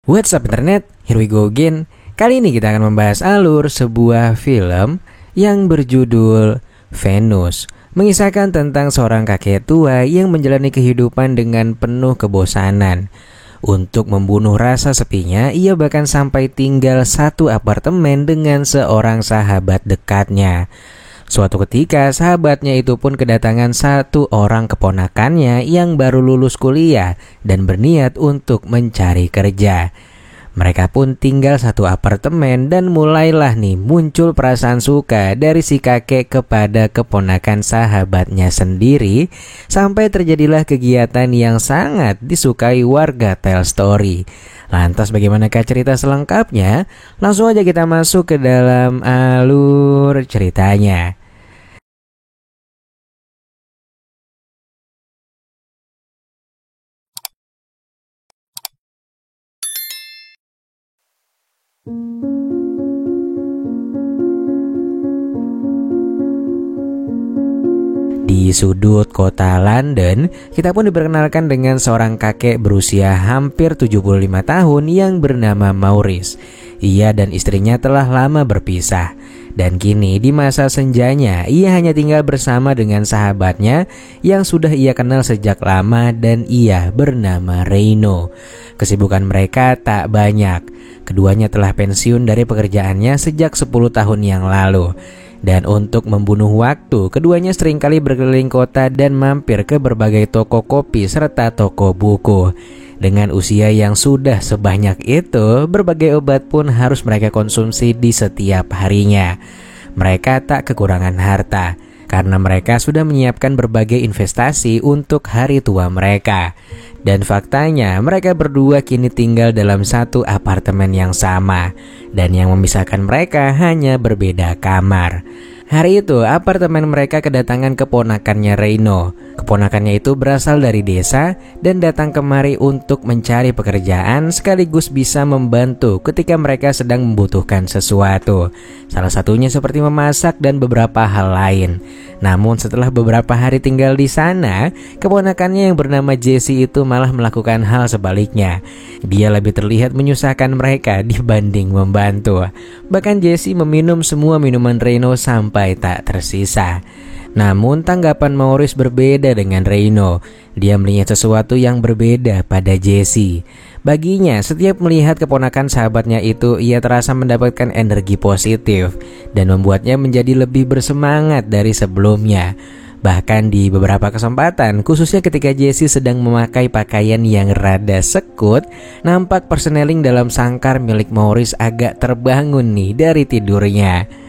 What's up internet, here we go again. Kali ini kita akan membahas alur sebuah film yang berjudul Venus, mengisahkan tentang seorang kakek tua yang menjalani kehidupan dengan penuh kebosanan. Untuk membunuh rasa sepinya, ia bahkan sampai tinggal satu apartemen dengan seorang sahabat dekatnya. Suatu ketika sahabatnya itu pun kedatangan satu orang keponakannya yang baru lulus kuliah dan berniat untuk mencari kerja. Mereka pun tinggal satu apartemen dan mulailah nih muncul perasaan suka dari si kakek kepada keponakan sahabatnya sendiri, sampai terjadilah kegiatan yang sangat disukai warga Tell Story. Lantas bagaimanakah cerita selengkapnya? Langsung aja kita masuk ke dalam alur ceritanya. Di sudut kota London, kita pun diperkenalkan dengan seorang kakek berusia hampir 75 tahun yang bernama Maurice. Ia dan istrinya telah lama berpisah, dan kini di masa senjanya ia hanya tinggal bersama dengan sahabatnya yang sudah ia kenal sejak lama, dan ia bernama Reino. Kesibukan mereka tak banyak. Keduanya telah pensiun dari pekerjaannya sejak 10 tahun yang lalu. Dan untuk membunuh waktu, keduanya seringkali berkeliling kota dan mampir ke berbagai toko kopi serta toko buku. Dengan usia yang sudah sebanyak itu, berbagai obat pun harus mereka konsumsi di setiap harinya. Mereka tak kekurangan harta, karena mereka sudah menyiapkan berbagai investasi untuk hari tua mereka. Dan faktanya mereka berdua kini tinggal dalam satu apartemen yang sama, dan yang memisahkan mereka hanya berbeda kamar. Hari itu apartemen mereka kedatangan keponakannya Reino. Keponakannya itu berasal dari desa dan datang kemari untuk mencari pekerjaan sekaligus bisa membantu ketika mereka sedang membutuhkan sesuatu. Salah satunya seperti memasak dan beberapa hal lain. Namun setelah beberapa hari tinggal di sana, keponakannya yang bernama Jesse itu malah melakukan hal sebaliknya. Dia lebih terlihat menyusahkan mereka dibanding membantu. Bahkan Jesse meminum semua minuman Reino sampai tak tersisa. Namun tanggapan Maurice berbeda dengan Reino. Dia melihat sesuatu yang berbeda pada Jesse. Baginya, setiap melihat keponakan sahabatnya itu, ia terasa mendapatkan energi positif dan membuatnya menjadi lebih bersemangat dari sebelumnya. Bahkan di beberapa kesempatan, khususnya ketika Jesse sedang memakai pakaian yang rada sekut, nampak perseneling dalam sangkar milik Maurice agak terbangun nih dari tidurnya.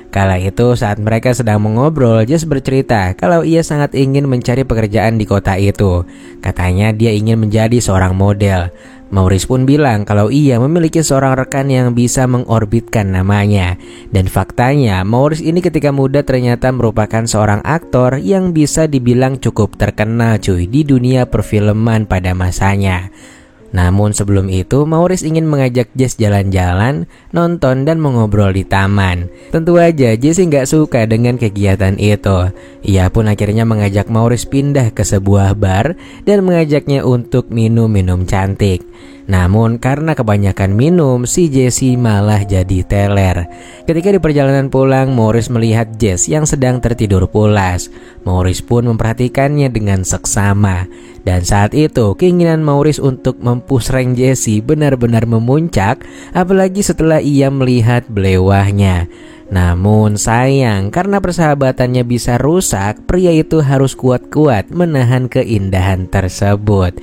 Kala itu saat mereka sedang mengobrol, Jess bercerita kalau ia sangat ingin mencari pekerjaan di kota itu. Katanya dia ingin menjadi seorang model. Maurice pun bilang kalau ia memiliki seorang rekan yang bisa mengorbitkan namanya. Dan faktanya Maurice ini ketika muda ternyata merupakan seorang aktor yang bisa dibilang cukup terkenal cuy di dunia perfilman pada masanya. Namun sebelum itu, Maurice ingin mengajak Jess jalan-jalan, nonton dan mengobrol di taman. Tentu aja Jess nggak suka dengan kegiatan itu. Ia pun akhirnya mengajak Maurice pindah ke sebuah bar dan mengajaknya untuk minum-minum cantik. Namun karena kebanyakan minum, si Jesse malah jadi teler. Ketika di perjalanan pulang, Maurice melihat Jess yang sedang tertidur pulas. Maurice pun memperhatikannya dengan seksama. Dan saat itu keinginan Maurice untuk mempush rank Jesse benar-benar memuncak, apalagi setelah ia melihat belewahnya. Namun sayang, karena persahabatannya bisa rusak, pria itu harus kuat-kuat menahan keindahan tersebut.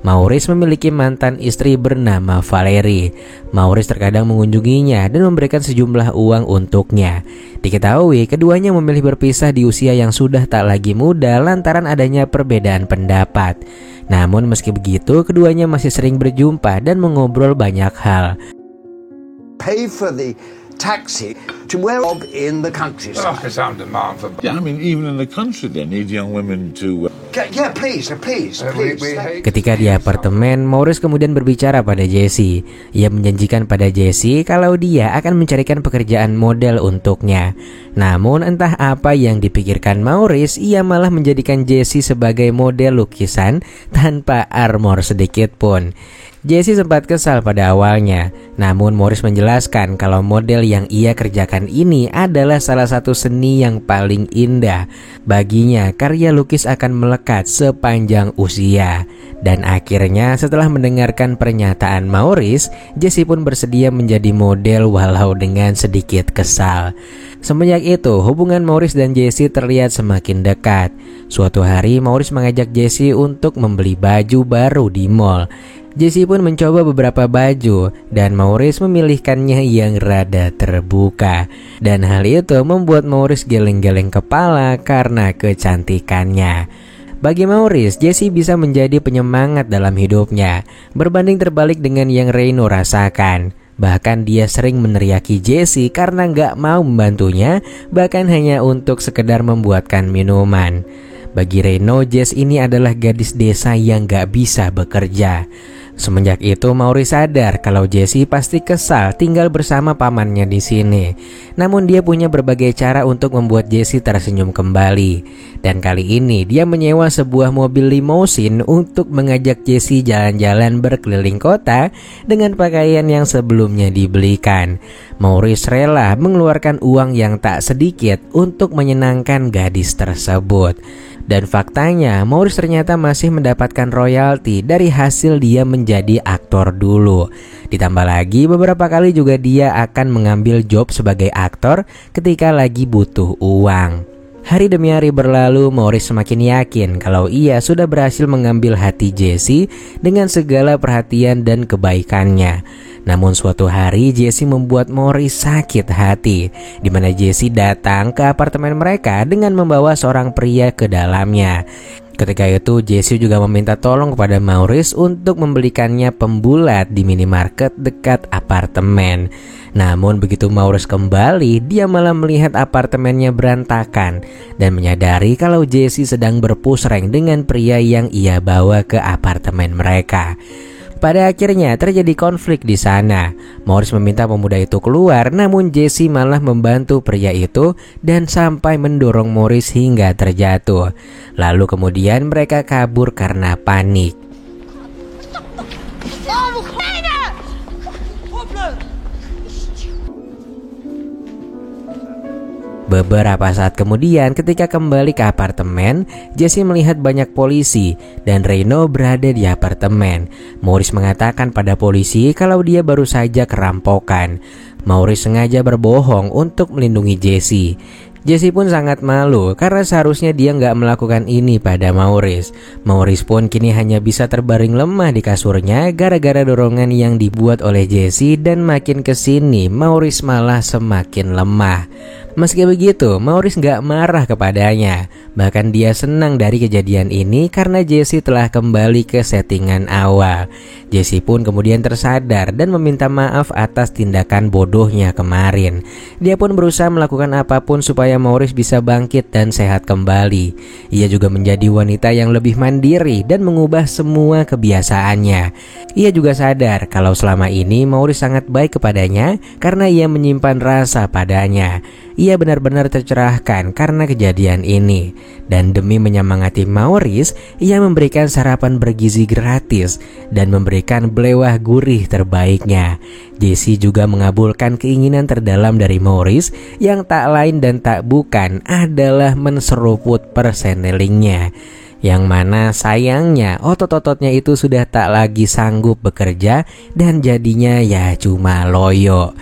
Maurice memiliki mantan istri bernama Valerie. Maurice terkadang mengunjunginya dan memberikan sejumlah uang untuknya. Diketahui keduanya memilih berpisah di usia yang sudah tak lagi muda lantaran adanya perbedaan pendapat. Namun meski begitu, keduanya masih sering berjumpa dan mengobrol banyak hal. Pay for the taxi to where in the countryside. Like some demand for. Yeah, I mean, even in the country, they need young women to. Yeah, please. Ketika di apartemen, Maurice kemudian berbicara pada Jessie. Ia menjanjikan pada Jessie kalau dia akan mencarikan pekerjaan model untuknya. Namun entah apa yang dipikirkan Maurice, ia malah menjadikan Jessie sebagai model lukisan tanpa armor sedikit pun. Jessie sempat kesal pada awalnya, namun Maurice menjelaskan kalau model yang ia kerjakan ini adalah salah satu seni yang paling indah. Baginya, karya lukis akan melekat sepanjang usia. Dan akhirnya setelah mendengarkan pernyataan Maurice, Jessie pun bersedia menjadi model walau dengan sedikit kesal. Semenjak itu, hubungan Maurice dan Jessie terlihat semakin dekat. Suatu hari, Maurice mengajak Jessie untuk membeli baju baru di mall. Jessie pun mencoba beberapa baju dan Maurice memilihkannya yang rada terbuka. Dan hal itu membuat Maurice geleng-geleng kepala karena kecantikannya. Bagi Maurice, Jessie bisa menjadi penyemangat dalam hidupnya, berbanding terbalik dengan yang Reino rasakan. Bahkan dia sering meneriaki Jessie karena nggak mau membantunya, bahkan hanya untuk sekedar membuatkan minuman. Bagi Reino, Jess ini adalah gadis desa yang gak bisa bekerja. Semenjak itu Maurice sadar kalau Jessie pasti kesal tinggal bersama pamannya di sini. Namun dia punya berbagai cara untuk membuat Jessie tersenyum kembali. Dan kali ini dia menyewa sebuah mobil limousine untuk mengajak Jessie jalan-jalan berkeliling kota dengan pakaian yang sebelumnya dibelikan. Maurice rela mengeluarkan uang yang tak sedikit untuk menyenangkan gadis tersebut. Dan faktanya, Maurice ternyata masih mendapatkan royalti dari hasil dia menjadi aktor dulu. Ditambah lagi, beberapa kali juga dia akan mengambil job sebagai aktor ketika lagi butuh uang. Hari demi hari berlalu, Maurice semakin yakin kalau ia sudah berhasil mengambil hati Jessie dengan segala perhatian dan kebaikannya. Namun suatu hari Jessie membuat Maurice sakit hati, di mana Jessie datang ke apartemen mereka dengan membawa seorang pria ke dalamnya. Ketika itu Jessie juga meminta tolong kepada Maurice untuk membelikannya pembulat di minimarket dekat apartemen. Namun begitu Maurice kembali, dia malah melihat apartemennya berantakan dan menyadari kalau Jessie sedang berpusreng dengan pria yang ia bawa ke apartemen mereka. Pada akhirnya terjadi konflik di sana. Maurice meminta pemuda itu keluar, namun Jessie malah membantu pria itu dan sampai mendorong Maurice hingga terjatuh. Lalu kemudian mereka kabur karena panik. Beberapa saat kemudian ketika kembali ke apartemen, Jessie melihat banyak polisi dan Reino berada di apartemen. Maurice mengatakan pada polisi kalau dia baru saja kerampokan. Maurice sengaja berbohong untuk melindungi Jessie. Jessie pun sangat malu karena seharusnya dia nggak melakukan ini pada Maurice. Maurice pun kini hanya bisa terbaring lemah di kasurnya gara-gara dorongan yang dibuat oleh Jessie, dan makin kesini Maurice malah semakin lemah. Meski begitu, Maurice nggak marah kepadanya. Bahkan dia senang dari kejadian ini karena Jessie telah kembali ke settingan awal. Jessie pun kemudian tersadar dan meminta maaf atas tindakan bodohnya kemarin. Dia pun berusaha melakukan apapun supaya Maurice bisa bangkit dan sehat kembali. Ia juga menjadi wanita yang lebih mandiri dan mengubah semua kebiasaannya. Ia juga sadar kalau selama ini Maurice sangat baik kepadanya karena ia menyimpan rasa padanya. Ia benar-benar tercerahkan karena kejadian ini. Dan demi menyemangati Maurice, ia memberikan sarapan bergizi gratis dan memberikan belewah gurih terbaiknya. Jessie juga mengabulkan keinginan terdalam dari Maurice yang tak lain dan tak bukan adalah menseruput persenelingnya. Yang mana sayangnya otot-ototnya itu sudah tak lagi sanggup bekerja dan jadinya ya cuma loyo.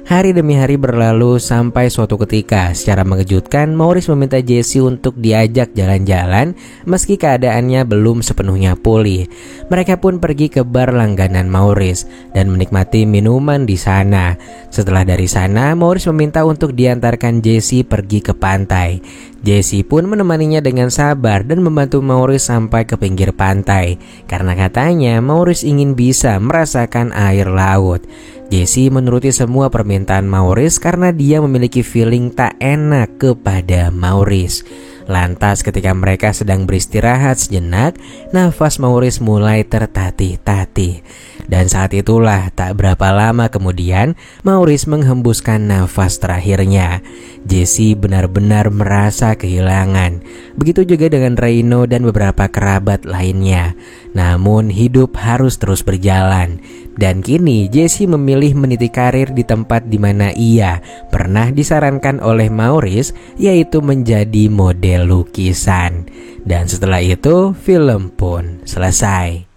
Hari demi hari berlalu sampai suatu ketika secara mengejutkan Maurice meminta Jessie untuk diajak jalan-jalan meski keadaannya belum sepenuhnya pulih. Mereka pun pergi ke bar langganan Maurice dan menikmati minuman di sana. Setelah dari sana, Maurice meminta untuk diantarkan Jessie pergi ke pantai. Jessie pun menemaninya dengan sabar dan membantu Maurice sampai ke pinggir pantai karena katanya Maurice ingin bisa merasakan air laut. Jesse menuruti semua permintaan Maurice karena dia memiliki feeling tak enak kepada Maurice. Lantas ketika mereka sedang beristirahat sejenak, nafas Maurice mulai tertatih-tatih. Dan saat itulah tak berapa lama kemudian Maurice menghembuskan nafas terakhirnya. Jesse benar-benar merasa kehilangan. Begitu juga dengan Reino dan beberapa kerabat lainnya. Namun hidup harus terus berjalan. Dan kini Jesse memilih meniti karir di tempat di mana ia pernah disarankan oleh Maurice, yaitu menjadi model lukisan. Dan setelah itu film pun selesai.